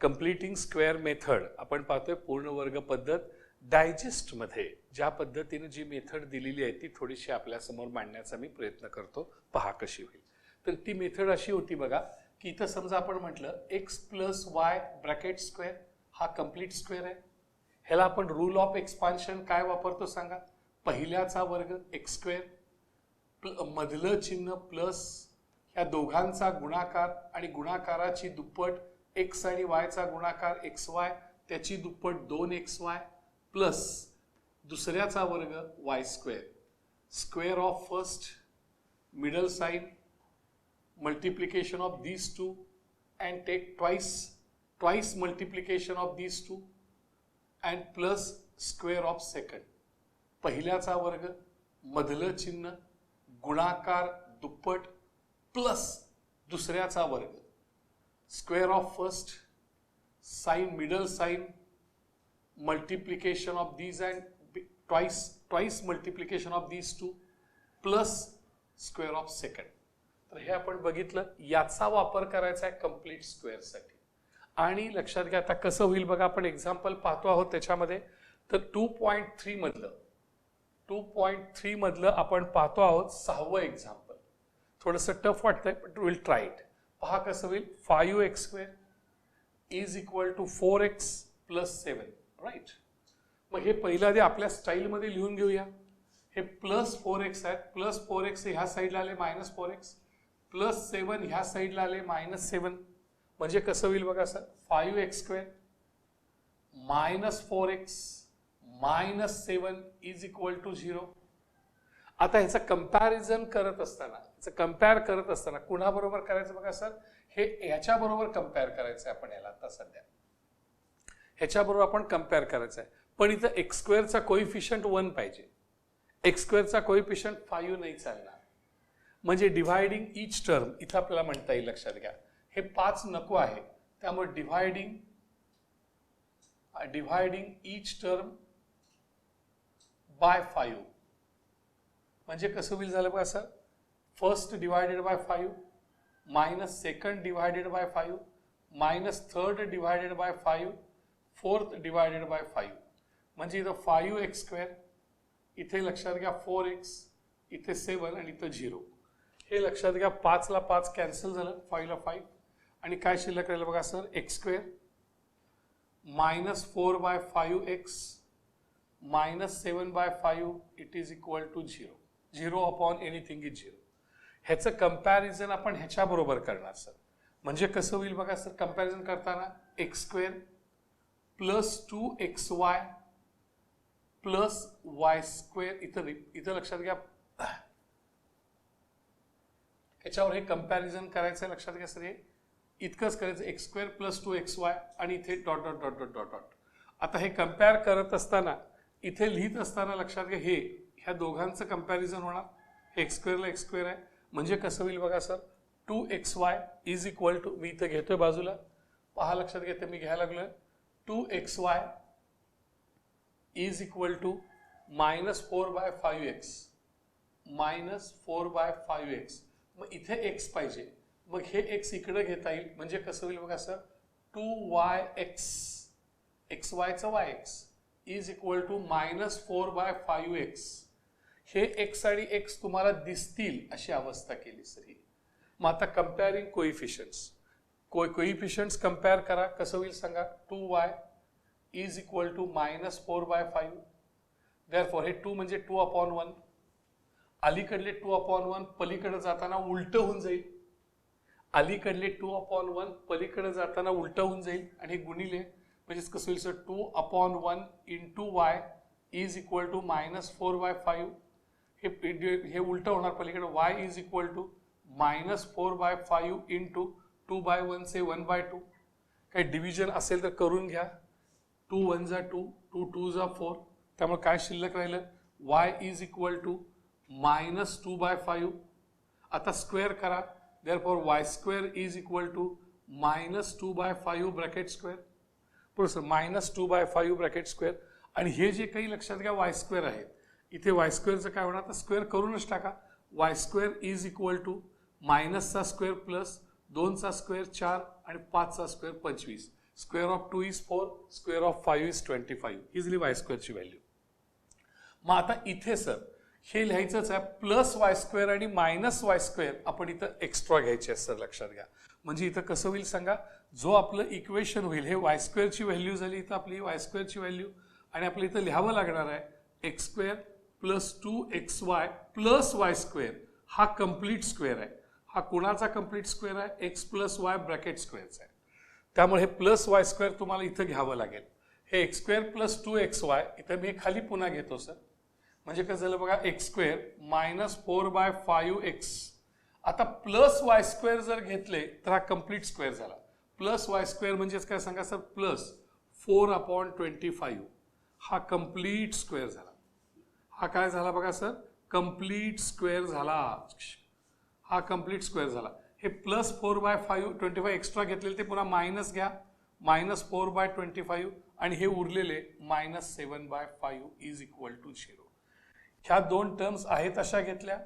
Completing square method आपण पाहतोय पूर्ण वर्ग पद्धत डायजेस्ट मध्ये ज्या पद्धतीने जी मेथड दिलेली आहे ती थोडीशी आपल्या समोर मांडण्याचा मी प्रयत्न करतो, पहा कशी होईल. तर ती मेथड अशी होती बघा की इथं समजा आपण म्हटलं x plus y bracket square हा कंप्लीट स्क्वेअर आहे. ह्याला आपण रूल ऑफ एक्सपान्शन काय वापरतो सांगा? पहिल्याचा वर्ग x स्क्वेअर मधलं चिन्ह प्लस ह्या दोघांचा गुणाकार आणि गुणाकाराची दुप्पट x आणि y चा गुणाकार xy त्याची दुप्पट 2xy प्लस दुसऱ्याचा वर्ग y square square of first middle sign multiplication of these two and take twice multiplication of these two and plus square of second. पहिल्याचा वर्ग मधलं चिन्ह गुणाकार दुप्पट प्लस दुसऱ्याचा वर्ग square of first sign middle sign multiplication of these and twice multiplication of these two plus square of second. तर हे आपण बघितलं, याचा वापर करायचा आहे कंप्लीट स्क्वेअर साठी. आणि लक्षात घ्या आता कसं होईल बघा, आपण एक्झाम्पल पाहतो आहोत त्याच्यामध्ये. तर 2.3 मधलं आपण पाहतो आहोत 6वं एक्झाम्पल. थोडंसं टफ वाटतंय बट विल ट्राय इट. पहा कसं होईल. 5x square is equal to 4x plus 7 right. मग हे पहिल्या आधी आपल्या स्टाईलमध्ये लिहून घेऊया. हे प्लस 4x आहे, प्लस 4x ह्या साईडला आले मायनस 4x प्लस 7 ह्या साईडला आले मायनस 7. म्हणजे कसं होईल बघा sir. 5x square minus 4x minus 7 is equal to 0. आता ह्याचं कंपॅरिझन करत असताना कुणाबरोबर करायचं बघा सर. हे ह्याच्या बरोबर कंपेअर करायचं आहे आपण याला. आता सध्या ह्याच्याबरोबर आपण कंपेअर करायचं आहे, पण इथं एक्स स्क्वेअरचा कोइफिशियंट 1 पाहिजे. एक्स स्क्वेअरचा कोइफिशियंट 5 नाही चालणार. म्हणजे डिव्हायडिंग ईच टर्म इथं आपल्याला म्हणता येईल. लक्षात घ्या हे 5 नको आहे, त्यामुळे डिव्हायडिंग ईच टर्म बाय 5. म्हणजे कसं होईल झालं बघा sir. First divided by 5 minus second divided by 5 minus third divided by 5 fourth divided by 5. म्हणजे इथं 5x स्क्वेअर इथे लक्षात घ्या 4x इथे 7 आणि इथं 0. हे लक्षात घ्या 5 ला 5 कॅन्सल झालं, 5 ला 5 आणि काय शिल्लक राहिलं बघा sir. x square minus 4 by 5x minus 7 by 5 it is equal to 0. 0 upon anything is 0. ह्याचं कंपॅरिझन आपण ह्याच्या बरोबर करणार सर. म्हणजे कसं होईल बघा सर. कंपॅरिझन करताना x square plus 2xy plus y square इथं लक्षात घ्या याच्यावर हे कंपॅरिझन करायचं आहे. लक्षात घ्या सर हे इतकंच करायचं. x स्क्वेअर प्लस 2xy आणि इथे dot dot dot dot dot dot. आता हे कंपेअर करत असताना इथे लिहित असताना लक्षात घ्या हे ह्या दोघांचं कंपॅरिझन होणार. x स्क्वेअरला x स्क्वेअर आहे म्हणजे कसं होईल बघा sir. 2xy is equal to मी इथं घेतोय बाजूला पहा. लक्षात घेते मी घ्यायला लागलोय 2xy is equal to minus 4 by 5x minus 4 by 5x. मग इथे x पाहिजे, मग हे x इकडे घेता येईल. म्हणजे कसं होईल बघा सर. 2yx xyचं yx is equal to minus 4 by 5x. हे x आणि x तुम्हाला दिसतील अशी अवस्था केली सर ही. मग आता कंपेअरिंग कोइफिशियंट्स कंपेअर करा. कसं होईल सांगा. 2y is equal to minus 4 by 5. Therefore हे 2 म्हणजे 2 अपॉन 1. अलीकडले 2 अपॉन 1 पलीकडे जाताना उलट होऊन जाईल. अलीकडले 2 अपॉन 1 पलीकडे जाताना उलट होऊन जाईल आणि हे गुणिले म्हणजे कसं होईल sir. 2 upon 1 into y is equal to minus 4 by 5. हे उलट होणार पलीकडे. y is equal to minus 4 by 5 into 2 by 1 से 1 बाय 2. काही डिव्हिजन असेल तर करून घ्या. 2 1 जा 2 2 2 जा 4. त्यामुळे काय शिल्लक राहिलं. y is equal to minus 2 by 5. आता स्क्वेअर करा. Therefore y square is equal to minus 2 by 5 bracket square. बरोबर sir. Minus 2 by 5 bracket square. आणि हे जे काही लक्षात घ्या y स्क्वेअर आहेत इथे y स्क्वेअरचं काय होणार. तर स्क्वेअर करूनच टाका. y square is equal to मायनसचा स्क्वेअर प्लस 2चा स्क्वेअर 4 आणि 5चा square 25. Square of 2 is 4, square of 5 is 25, easily Y स्क्वेअरची व्हॅल्यू. मग आता इथे सर हे लिहायचंच आहे, प्लस वाय स्क्वेअर आणि मायनस वाय स्क्वेअर आपण इथं एक्स्ट्रा घ्यायचे आहे सर, लक्षात घ्या. म्हणजे इथं कसं होईल सांगा, जो आपलं इक्वेशन होईल हे वाय स्क्वेअरची व्हॅल्यू झाली, इथं आपली वाय स्क्वेअरची व्हॅल्यू, आणि आपल्या इथं लिहावं लागणार आहे x square plus 2xy plus Y square. हा कम्प्लीट स्क्वेअर आहे. हा कुणाचा कम्प्लीट स्क्वेअर आहे? एक्स प्लस वाय ब्रॅकेट स्क्वेअरचा आहे. त्यामुळे हे प्लस वाय स्क्वेअर तुम्हाला इथं घ्यावं लागेल. हे एक्स स्क्वेअर प्लस 2xy इथं मी खाली पुन्हा घेतो सर. म्हणजे कसं झालं बघा, एक्स स्क्वेअर मायनस 4/5x. आता प्लस वाय स्क्वेअर जर घेतले तर हा कम्प्लीट स्क्वेअर झाला. प्लस वाय स्क्वेअर म्हणजेच काय सांगा सर, प्लस 4/25. हा कम्प्लीट स्क्वेअर झाला. हा काय झाला बघा सर, कम्प्लीट स्क्वेअर झाला. हा कम्प्लीट स्क्वेअर झाला. हे प्लस 4/25 एक्स्ट्रा घेतलेले ते पुन्हा मायनस घ्या, मायनस 4/25, आणि हे उरलेले मायनस 7/5 इज इक्वल टू 0. ह्या दोन टर्म्स आहेत अशा घेतल्या.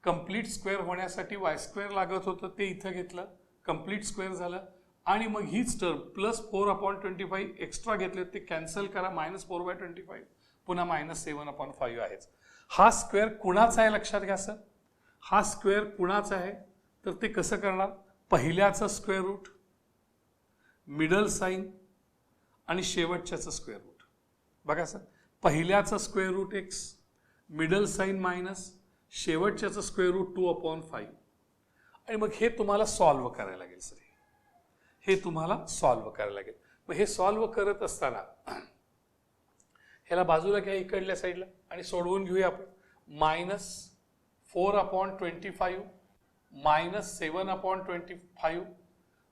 कम्प्लीट स्क्वेअर होण्यासाठी वाय स्क्वेअर लागत होतं ते इथं घेतलं, कम्प्लीट स्क्वेअर झालं. आणि मग हीच टर्म प्लस 4/25 एक्स्ट्रा घेतले ते कॅन्सल करा, मायनस 4/25 पुन्हा मायनस 7/5 आहेच. हा स्क्वेअर कुणाचा आहे लक्षात घ्या सर. हा स्क्वेअर कुणाचा आहे तर ते कसं करणार, पहिल्याचं स्क्वेअर रूट, मिडल साइन आणि शेवटच्याचं स्क्वेअर रूट. बघा सर, पहिल्याचं square root X, middle sign minus, शेवटच्याचं स्क्वेअर रूट 2/5. आणि मग हे तुम्हाला सॉल्व्ह करायला लागेल सर. हे तुम्हाला सॉल्व्ह करायला लागेल. मग हे सॉल्व्ह करत असताना ह्याला बाजूला घ्या इकडल्या साईडला आणि सोडवून घेऊया आपण. Minus 4/25 minus 7/25.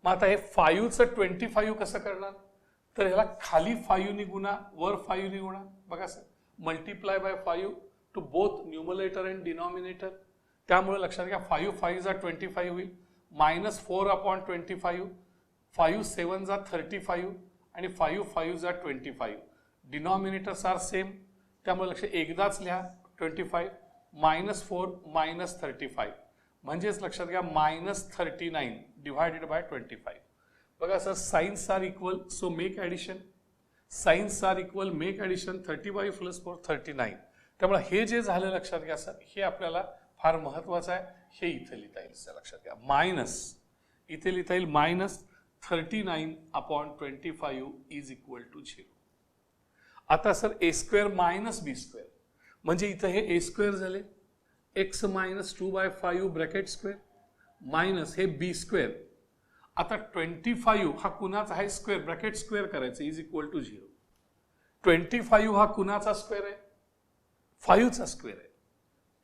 मग आता हे 5चं 25 कसं करणार, तर ह्याला खाली 5 ने गुणा, वर 5 ने गुणा. बघा sir, multiply by 5 to both numerator and denominator. त्यामुळे लक्षात घ्या 5 5 जा 25 होईल, मायनस 4/25, 5 7 जा 35 आणि 5 5 जा 25. डिनॉमिनेटर्स आर सेम, त्यामुळे लक्ष एकदाच लिहा 25 मायनस 4 मायनस 35. म्हणजेच लक्षात घ्या मायनस 39 डिवायडेड बाय 25. बघा sir, signs are equal, so make addition. Signs are equal, make addition. 35 plus 4 39. त्यामुळे हे जे झालं लक्षात घ्या सर, हे आपल्याला फार महत्वाचं आहे. हे इथे लिहिता येईल सर, लक्षात घ्या. मायनस इथे लिहिता येईल मायनस 39/25 इज इक्वल टू 0. आता sir A square minus B square म्हणजे इथं हे ए स्क्वेअर झाले, X minus 2/5 bracket square minus हे बी स्क्वेअर. आता 25 हा कुणाचा आहे, स्क्वेअर ब्रॅकेट स्क्वेअर करायचं, इज इक्वल टू 0. 25 हा कुणाचा स्क्वेअर आहे, 5चा स्क्वेअर आहे.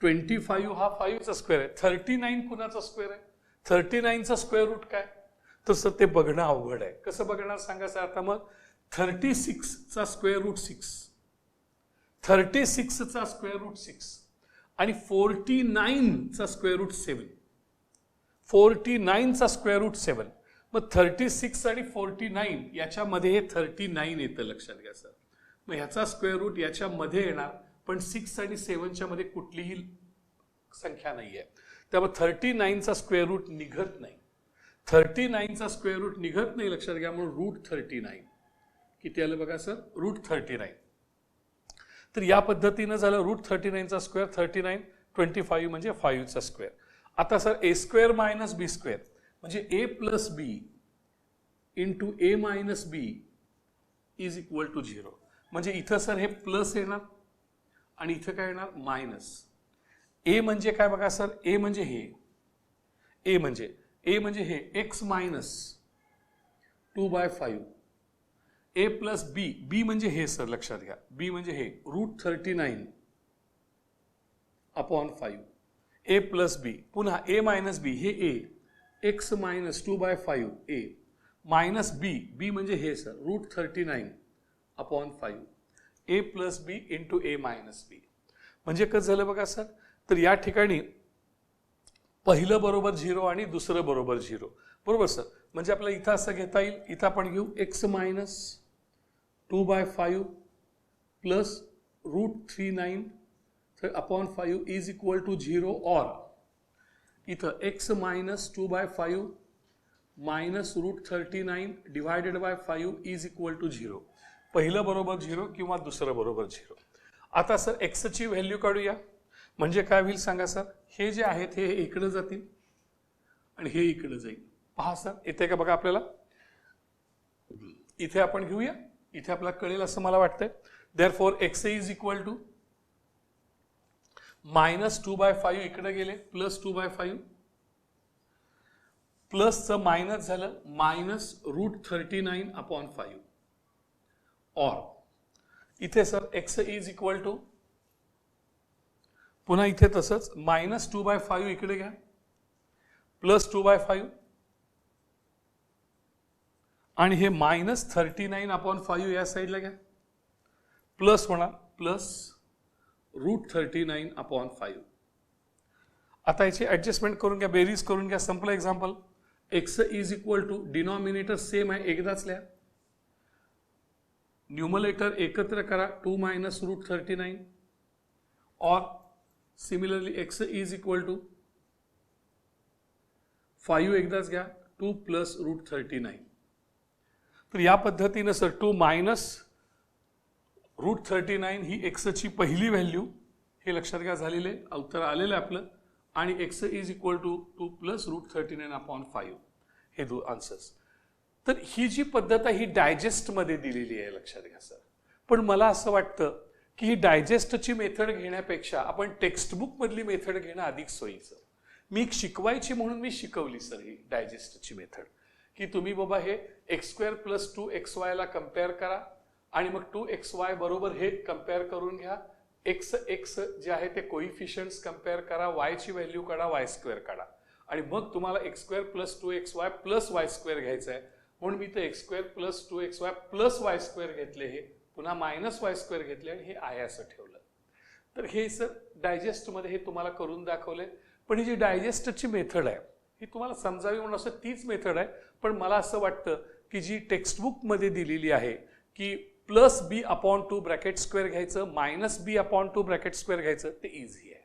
25 हा 5चा स्क्वेअर आहे. 39 कुणाचा स्क्वेअर आहे, 39चा स्क्वेअर रूट काय, तसं ते बघणं अवघड आहे. कसं बघणार सांगा सर. आता मग 36चा स्क्वेअर रूट 6, 36चा स्क्वेअर रूट 6 आणि 49चा स्क्वेअर रूट 7, 49चा स्क्वेअर रूट 7. मग 36 आणि 49 याच्यामध्ये हे 39 येतं, लक्षात घ्या सर. मग ह्याचा स्क्वेअर रूट याच्यामध्ये येणार, पण 6 आणि 7च्या मध्ये कुठलीही संख्या नाही आहे. त्यामुळे 39चा स्क्वेअर रूट निघत नाही. 39चा स्क्वेअर रूट निघत नाही, लक्षात घ्या. म्हणून रूट 39 किती आलं बघा सर, रूट 39. तर या पद्धतीनं झालं रूट 39चा स्क्वेअर, 39 25 म्हणजे 5चा स्क्वेअर. आता sir A square minus B square म्हणजे A plus B into A minus B is equal to 0. म्हणजे इथं सर हे प्लस येणार आणि इथं काय येणार, मायनस. ए म्हणजे काय बघा सर, ए म्हणजे हे, ए म्हणजे हे एक्स मायनस 2/5, ए प्लस बी, बी म्हणजे हे सर, लक्षात घ्या. बी म्हणजे हे रूट 39/5, ए प्लस बी. पुन्हा ए मायनस बी, हे ए, एक्स मायनस 2/5 ए मायनस बी, बी म्हणजे हे sir route 39/5, A plus B into A minus बी. म्हणजे कसं झालं बघा सर, तर या ठिकाणी पहिलं बरोबर 0 आणि दुसरं बरोबर 0, बरोबर सर. म्हणजे आपल्याला इथं असं घेता येईल, इथं आपण घेऊ X minus 2/5 plus root 39/5 is equal to 0, और इथं X minus 2/5 minus √39 divided by 5 is equal to 0. पहिलं बरोबर 0 किंवा दुसरं बरोबर 0. आता सर एक्सची व्हॅल्यू काढूया. म्हणजे काय होईल सांगा सर. हे जे आहेत हे इकडे जातील आणि हे इकडे जाईल. पहा सर इथे का बघा आपल्याला, इथे आपण घेऊया, इथे आपल्याला कळेल असं मला वाटतंय. Therefore X is equal to -2/5 इकडे गेले +2/5 प्लसचं मायनस झालं -√39/5 और इथे sir X is equal to पुन्हा इथे तसंच -2/5 इकडे घ्या +2/5 आणि हे -39/5 या साईडला घ्या प्लस होणार +√39/5. आता याची ऍडजस्टमेंट करून घ्या, बेरीज करून घ्या. संपलं example. X is equal to denominator same आहे एकदाच लिहा, न्यूमरेटर एकत्र करा 2 - √39 और similarly x is equal to 5 एकदाच घ्या 2 + √39. तर या पद्धतीनं सर 2 - √39 ही एक्सची पहिली व्हॅल्यू, हे लक्षात घ्या झालेले उत्तर आलेलं आहे आपलं. आणि एक्स इज इक्वल टू 2 + √39/5 हे दो आन्सर्स. तर ही जी पद्धत आहे ही डायजेस्टमध्ये दिलेली आहे लक्षात घ्या सर. पण मला असं वाटतं की ही डायजेस्टची मेथड घेण्यापेक्षा आपण टेक्स्टबुकमधली मेथड घेणं अधिक सोयीचं. मी शिकवायची म्हणून मी शिकवली सर ही डायजेस्टची मेथड, की तुम्ही बाबा हे x² + 2xy ला कम्पेअर करा आणि मग 2xy बरोबर हे कम्पेअर करून घ्या. x जे आहे ते कोइफिशियंट्स कम्पेअर करा, y ची व्हॅल्यू काढा, y² काढा आणि मग तुम्हाला x² + 2xy + y² घ्यायचं आहे. म्हणून मी ते x² + 2xy + y² घेतले, हे पुन्हा -y² घेतले आणि हे आहे असं ठेवलं. तर हे सर डायजेस्टमध्ये हे तुम्हाला करून दाखवले. पण ही जी डायजेस्टची मेथड आहे ही तुम्हाला समजावी म्हणून असं तीच मेथड आहे. पण मला असं वाटतं की जी टेक्स्टबुकमध्ये दिलेली आहे की +b/2 ब्रॅकेट स्क्वेअर घ्यायचं, -b/2 ब्रॅकेट स्क्वेअर घ्यायचं, ते इझी आहे.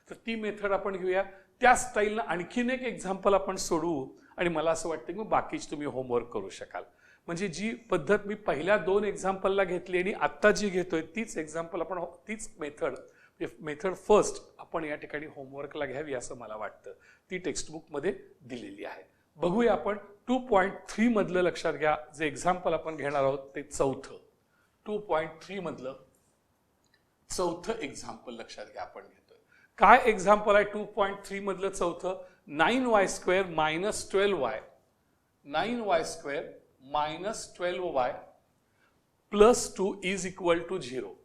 तर ती मेथड आपण घेऊया. त्या स्टाईलनं आणखीन एक एक्झाम्पल आपण सोडवू आणि मला असं वाटतं की मग बाकीच तुम्ही होमवर्क करू शकाल. म्हणजे जी पद्धत मी पहिल्या 2 एक्झाम्पलला घेतली आणि आत्ता जी घेतोय तीच एक्झाम्पल आपण, तीच मेथड फर्स्ट आपण या ठिकाणी होमवर्कला घ्यावी असं मला वाटतं. ती टेक्स्टबुकमध्ये दिलेली आहे. बघूया आपण 2.3 मधलं. लक्षात घ्या जे एक्झाम्पल आपण घेणार आहोत ते चौथं 2.3 मधलं चौथं एक्झाम्पल लक्षात घ्या आपण घेतोय. काय एक्झाम्पल आहे 2.3 मधलं चौथं. 9y² - 12y 9y² - 12y +2 is equal to 0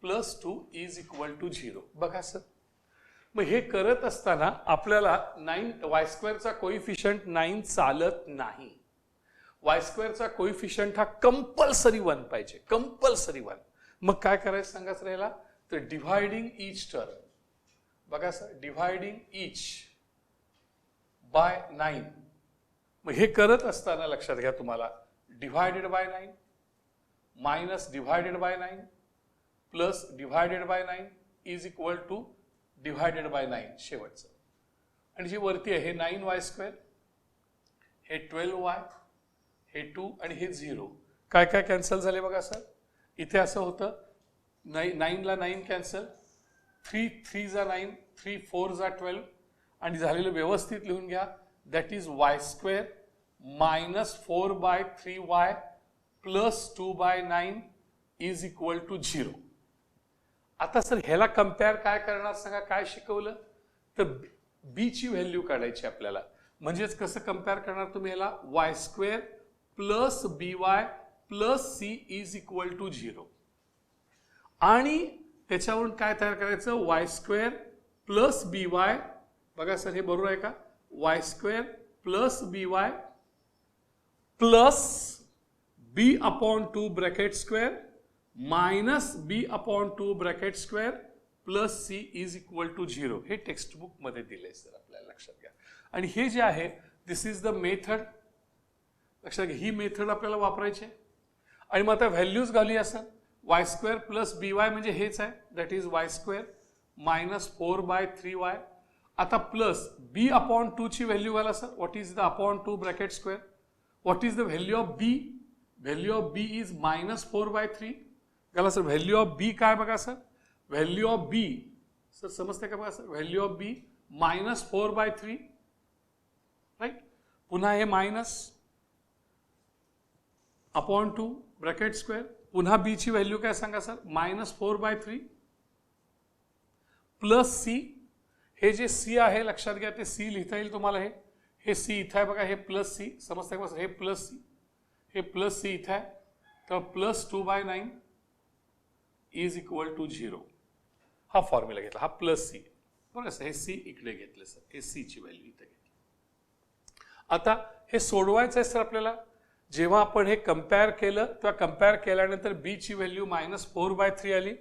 +2 is equal to 0. बघा सर, मग हे करत असताना आपल्याला 9y² चा कोइफिशियंट 9 चालत नाही. y² चा कोइफिशियंट हा कंपल्सरी 1 पाहिजे, कंपल्सरी 1. मग काय करायचं सांगा सर याला. तर डिव्हायडिंग ईच टर्म, बघा सर, डिव्हायडिंग ईच बाय 9. मग हे करत असताना लक्षात घ्या तुम्हाला divided by 9 minus divided by 9 plus divided by 9 is equal to divided by 9 शेवटचं. आणि जी वरती आहे हे 9y², हे 12y, हे 2 आणि हे 0. काय काय कॅन्सल झाले बघा सर. इथे असं होतं 9 ला 9 कॅन्सल, 3 3 जा 9, 3 4 जा 12 आणि झालेलं व्यवस्थित लिहून घ्या. That is y² - 4/3y + 2/9 is equal to 0. आता सर ह्याला कम्पेअर काय करणार सांगा. काय शिकवलं तर b ची व्हॅल्यू काढायची आपल्याला. म्हणजेच कसं कम्पेअर करणार तुम्ही याला. y² + by + c is equal to 0 आणि त्याच्यावरून काय तयार करायचं. y² + by, बघा सर हे बरोबर आहे का. y² + by + b/2 bracket square -b/2 bracket square + c is equal to 0. हे टेक्स्टबुक मध्ये दिले सर आपल्याला लक्षात घ्या. आणि हे जे आहे दिस इज द मेथड. लक्षात घ्या ही मेथड आपल्याला वापरायची आहे. आणि मग आता व्हॅल्यूज घालूया सर. y² + by म्हणजे हेच आहे, दॅट इज y² - 4/3y आता प्लस बी अपॉन 2 ची व्हॅल्यू घाला sir. What is the upon 2 bracket square. What is the value of b. Value of b is -4/3 घाला सर. व्हॅल्यू ऑफ बी काय बघा sir. Value of b sir समजते का बघा sir. Value of b -4/3 right. पुन्हा हे minus upon 2 bracket square. पुन्हा बी ची व्हॅल्यू काय सांगा सर. -4/3 plus C. हे जे सी आहे लक्षात घ्या ते सी लिहिता येईल तुम्हाला. हे सी इथं आहे बघा. हे प्लस सी समजते का. हे प्लस सी हे प्लस सी इथं आहे. तर +2/9 इज इक्वल टू 0. हा फॉर्म्युला घेतला. हा प्लस सी बघा सर. हे सी इकडे घेतलं सर. हे सी ची व्हॅल्यू इथे घेतली. आता हे सोडवायचं आहे सर आपल्याला. जेव्हा आपण हे कंपेअर केलं तेव्हा कंपेअर केल्यानंतर बी ची व्हॅल्यू -4/3 आली.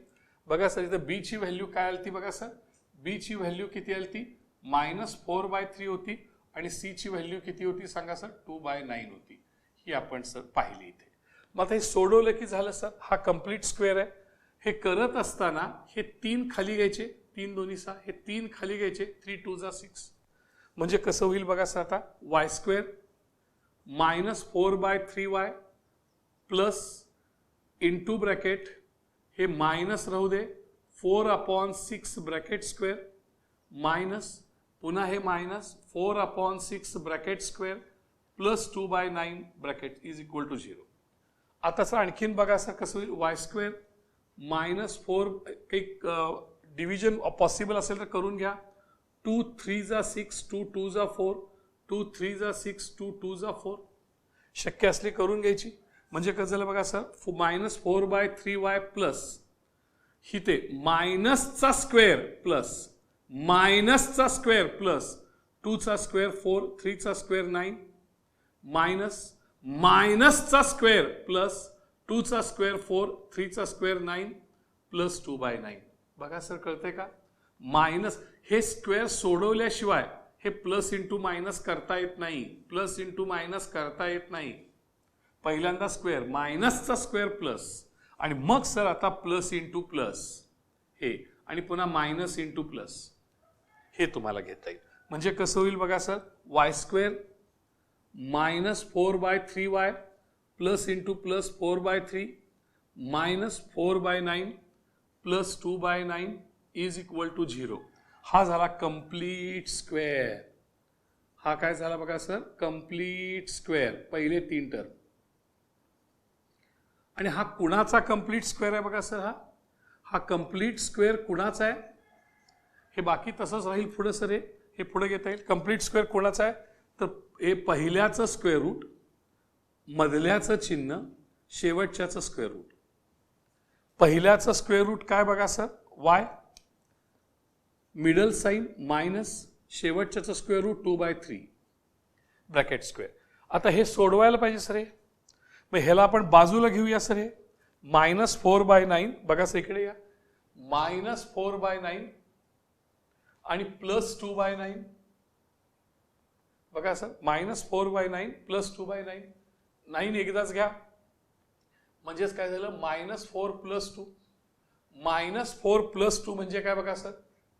बघा सर इथं बी ची व्हॅल्यू काय आली ती बघा सर. बी ची व्हॅल्यू किती आली ती -4/3 होती आणि सी ची व्हॅल्यू किती होती सांगा सर. 2/9 होती. ही आपण सर पाहिली इथे. मग आता हे सोडवलं की झालं सर. हा कंप्लीट स्क्वेअर आहे. हे करत असताना हे 3 खाली घ्यायचे. 3 दोन्ही 6 हे 3 खाली घ्यायचे. 3 2 जा 6 म्हणजे कसं होईल बघा सर. आता y² -4/3y plus into bracket हे मायनस राहू दे 4/6 ब्रॅकेट स्क्वेअर मायनस पुन्हा हे minus 4/6 bracket square plus 2/9 bracket is equal to 0. आता सर आणखीन बघा सर कसं होईल. y² -4 काही डिव्हिजन पॉसिबल असेल तर करून घ्या. 2 3 जा 6 2 2 जा 4 2 3 जा 6 2 2 जा 4 शक्य असली करून घ्यायची. म्हणजे कसं झालं बघा सर. -4/3y प्लस हिते मायनसचा स्क्वेअर प्लस मायनसचा स्क्वेअर प्लस 2 चा स्क्वेअर 4 3 चा स्क्वेअर 9 मायनस मायनसचा स्क्वेअर प्लस 2 चा स्क्वेअर 4 3 चा स्क्वेअर 9 प्लस 2/9. बघा सर कळतंय का. मायनस हे स्क्वेअर सोडवल्याशिवाय हे प्लस इंटू मायनस करता येत नाही. प्लस इंटू मायनस करता येत नाही. पहिल्यांदा स्क्वेअर मायनसचा स्क्वेअर प्लस आणि मग सर आता प्लस इंटू प्लस हे आणि पुन्हा मायनस इंटू प्लस हे तुम्हाला घेता येईल. म्हणजे कसं होईल बघा sir. y² -4/3y plus into plus 4/3 minus 4/9 plus 2/9 is equal to 0. हा झाला कंप्लीट स्क्वेअर. हा काय झाला बघा सर. कंप्लीट स्क्वेअर पहिले 3 टर्म. आणि हा कुणाचा कंप्लीट स्क्वेअर आहे बघा सर. हा कंप्लीट स्क्वेअर कुणाचा आहे. हे बाकी तसंच राहील पुढे सर. हे पुढे घेता येईल. कंप्लीट स्क्वेअर कुणाचा आहे तर हे पहिल्याचं स्क्वेअर रूट मधल्याचं चिन्ह शेवटच्याचं स्क्वेअर रूट. पहिल्याचं स्क्वेअर रूट काय बघा sir y middle sign minus शेवटच्याचं स्क्वेअर रूट 2/3 ब्रॅकेट स्क्वेअर. आता हे सोडवायला पाहिजे सर. मग ह्याला आपण बाजूला घेऊया सर. हे -4/9 बघा सर इकडे या. -4/9 आणि प्लस 2/9 बघा सर. -4/9 प्लस 2/9 9 एकदाच घ्या म्हणजेच काय झालं. -4 प्लस 2 -4 प्लस 2 म्हणजे काय बघा sir.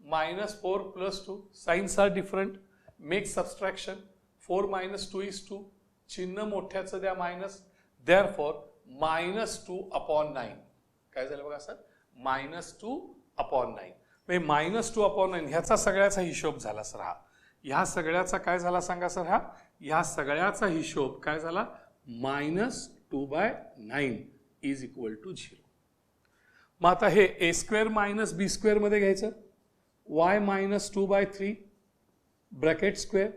-4 plus 2 signs are different. Make subtraction. 4 - 2 is 2 चिन्ह मोठ्याचं द्या मायनस. देअरफॉर -2/9 काय झालं बघा सर. -2/9 म्हणजे -2/9 ह्याचा सगळ्याचा हिशोब झाला सर. हा ह्या सगळ्याचा काय झाला सांगा सर. ह्या सगळ्याचा हिशोब काय झाला. -2/9 इज इक्वल टू 0. मग आता हे a² - b² मध्ये घ्यायचं. y -2/3 ब्रॅकेट स्क्वेअर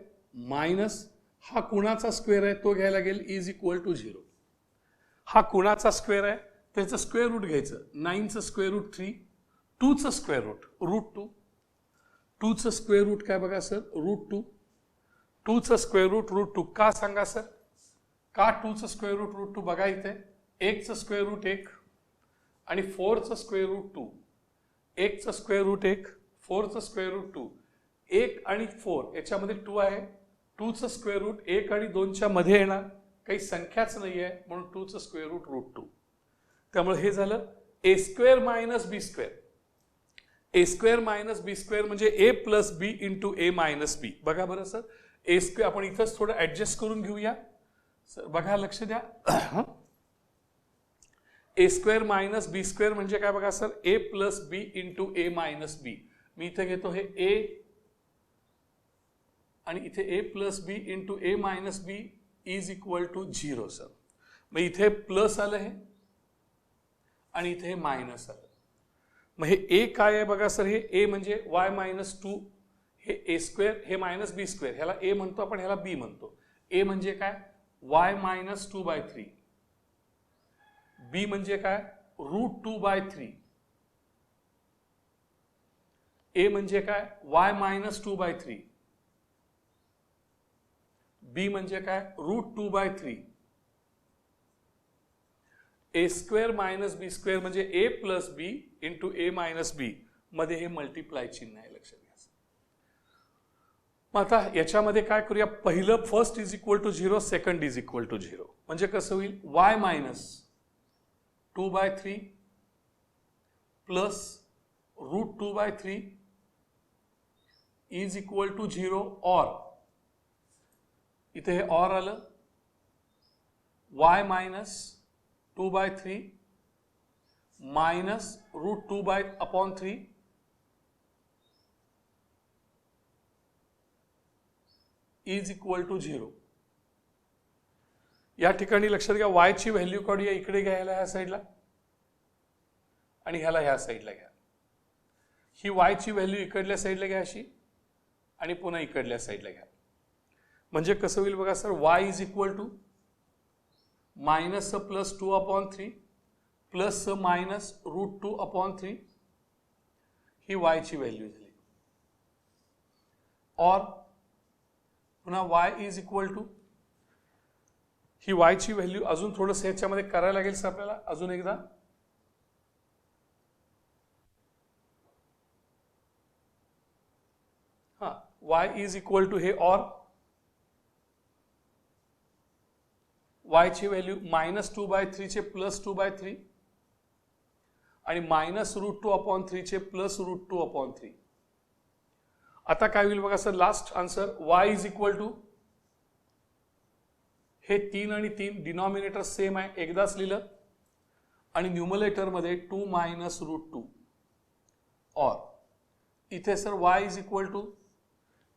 मायनस हा कुणाचा स्क्वेअर आहे तो घ्यायला लागेल इज इक्वल टू 0. हा कुणाचा स्क्वेअर आहे त्याचं स्क्वेअर रूट घ्यायचं. 9चं स्क्वेअर रूट 3 2चं स्क्वेअर रूट √2 2चं स्क्वेअर रूट काय बघा सर √2 2चं स्क्वेअर रूट √2 का सांगा सर. का 2चं स्क्वेअर रूट √2 बघा इथे. 1चं स्क्वेअर रूट 1 आणि 4चं स्क्वेअर रूट 2 1चं स्क्वेअर रूट 1 4चं स्क्वेअर रूट 2 1 आणि 4 याच्यामध्ये 2 आहे. 2चं स्क्वेअर रूट 1 आणि 2च्या मध्ये येणार काही संख्याच नाही आहे म्हणून 2चं स्क्वेअर रूट √2. त्यामुळे हे झालं a² - b². ए स्क्वेअर मायनस बी स्क्वेअर म्हणजे A plus B into A minus बी. बघा बरं सर, ए स्क्वेअर आपण इथंच थोडं ऍडजस्ट करून घेऊया सर. बघा लक्ष द्या, A square minus B square म्हणजे काय बघा sir, A plus B into A minus B. मी इथे घेतो हे ए आणि इथे A plus B into A minus B is equal to 0 sir. मग इथे प्लस आलं हे आणि इथे मायनस आलं. मग हे ए काय आहे बघा सर, हे ए म्हणजे वाय मायनस 2, हे ए स्क्वेअर, हे मायनस बी स्क्वेअर, ह्याला ए म्हणतो आपण, ह्याला बी म्हणतो. ए म्हणजे काय, वाय मायनस 2/3. बी म्हणजे काय, √2/3. ए म्हणजे काय, वाय मायनस 2/3. बी म्हणजे काय, √2/3. ए स्क्वेअर मायनस बी स्क्वेअर म्हणजे A plus B into A minus बी मध्ये हे मल्टिप्लाय चिन्ह आहे, लक्षात घ्या. मग आता याच्यामध्ये काय करूया, पहिलं first is equal to 0, second is equal to 0. म्हणजे कसं होईल, y minus 2/3 plus √2/3 is equal to 0. और इथे हे और आलं, y minus 2/3 minus √2/3 is equal to 0. या ठिकाणी लक्षात घ्या, वाय ची व्हॅल्यू काढूया, इकडे घ्यायला ह्या साईडला आणि ह्याला ह्या साईडला घ्या. ही वाय ची व्हॅल्यू इकडल्या साईडला घ्या अशी आणि पुन्हा इकडल्या साईडला घ्या. म्हणजे कसं होईल बघा sir, y is equal to minus plus 2/3 plus minus √2/3 ही वाय ची व्हॅल्यू झाली. और पुन्हा वाय इज इक्वल टू, ही वाय ची व्हॅल्यू अजून थोडंसं ह्याच्यामध्ये करायला लागेल सर आपल्याला अजून एकदा. हा, वाय इज इक्वल टू हे और वाय ची व्हॅल्यू मायनस 2/3 चे प्लस 2/3 आणि मायनस √2/3 चे प्लस √2/3. आता काय होईल बघा sir, last answer, y is equal to, हे 3 आणि 3 डिनॉमिनेटर सेम आहे, एकदाच लिहिलं, आणि न्यूमरेटर मध्ये 2 मायनस √2. और इथे sir y is equal to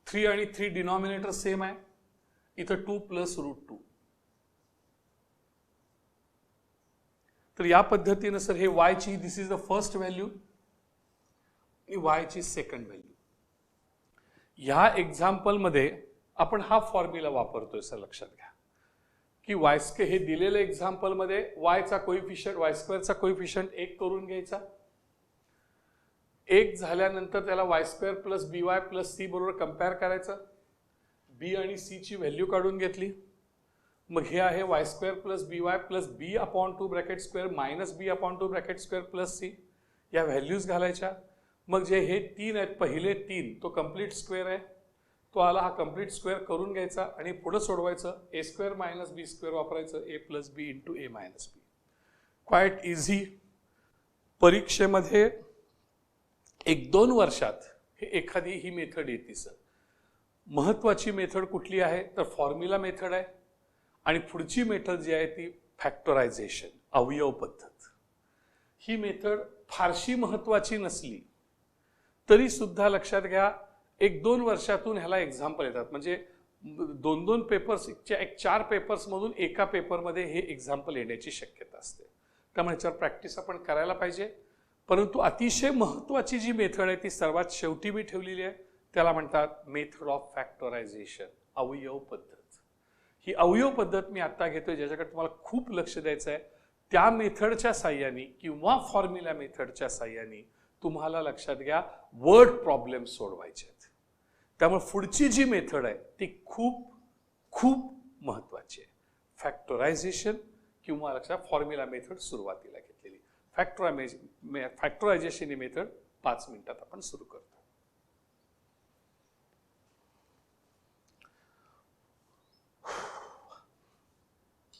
3 आणि 3 डिनॉमिनेटर सेम आहे, इथं 2 प्लस √2. तर या पद्धतीने सर हे वाय ची, दिस इज द फर्स्ट व्हॅल्यू आणि वाय ची सेकंड व्हॅल्यू. ह्या एक्झाम्पल मध्ये आपण हा फॉर्म्युला वापरतोय सर, लक्षात घ्या की वाय स्क्वेअर, हे दिलेलं एक्झाम्पल मध्ये वायचा कोइफिशियंट, वाय स्क्वेअरचा कोइफिशियंट 1 करून घ्यायचा. 1 झाल्यानंतर त्याला Y square plus B Y plus C बरोबर कंपेअर करायचं. बी आणि सी ची व्हॅल्यू काढून घेतली. मग हे आहे Y square plus B Y plus B upon 2 bracket square minus B upon 2 bracket square plus C, या व्हॅल्यूज घालायच्या. मग जे हे 3 आहेत, पहिले 3 तो कम्प्लीट स्क्वेअर आहे, तो आला, हा कम्प्लीट स्क्वेअर करून घ्यायचा आणि पुढे सोडवायचं. A square minus B square वापरायचं, A plus B into A minus B. Quite easy. परीक्षेमध्ये 1-2 वर्षात हे एखादी ही मेथड येते सर. महत्वाची मेथड कुठली आहे तर फॉर्म्युला मेथड आहे, आणि पुढची मेथड जी आहे ती फॅक्टरायझेशन, अवयव पद्धत. ही मेथड फारशी महत्वाची नसली तरी सुद्धा लक्षात घ्या, 1-2 वर्षातून ह्याला एक्झाम्पल येतात. म्हणजे 2-2 पेपर्सच्या 4 पेपर्स मधून एका पेपरमध्ये हे एक्झाम्पल येण्याची शक्यता असते. त्यामुळे याच्यावर प्रॅक्टिस आपण करायला पाहिजे. परंतु अतिशय महत्वाची जी मेथड आहे ती सर्वात शेवटी मी ठेवलेली आहे, त्याला म्हणतात मेथड ऑफ फॅक्टरायझेशन, अवयव पद्धत. ही अवयव पद्धत मी आता घेतोय, ज्याच्याकडे तुम्हाला खूप लक्ष द्यायचं आहे. त्या मेथडच्या साह्याने किंवा फॉर्म्युला मेथडच्या साह्याने तुम्हाला लक्षात घ्या वर्ड प्रॉब्लेम सोडवायचे आहेत. त्यामुळे पुढची जी मेथड आहे ती खूप खूप महत्वाची आहे. फॅक्टरायझेशन किंवा लक्षात फॉर्म्युला मेथड सुरुवातीला घेतलेली. फॅक्टरायझेशन ही मेथड 5 मिनिटात आपण सुरू करतो.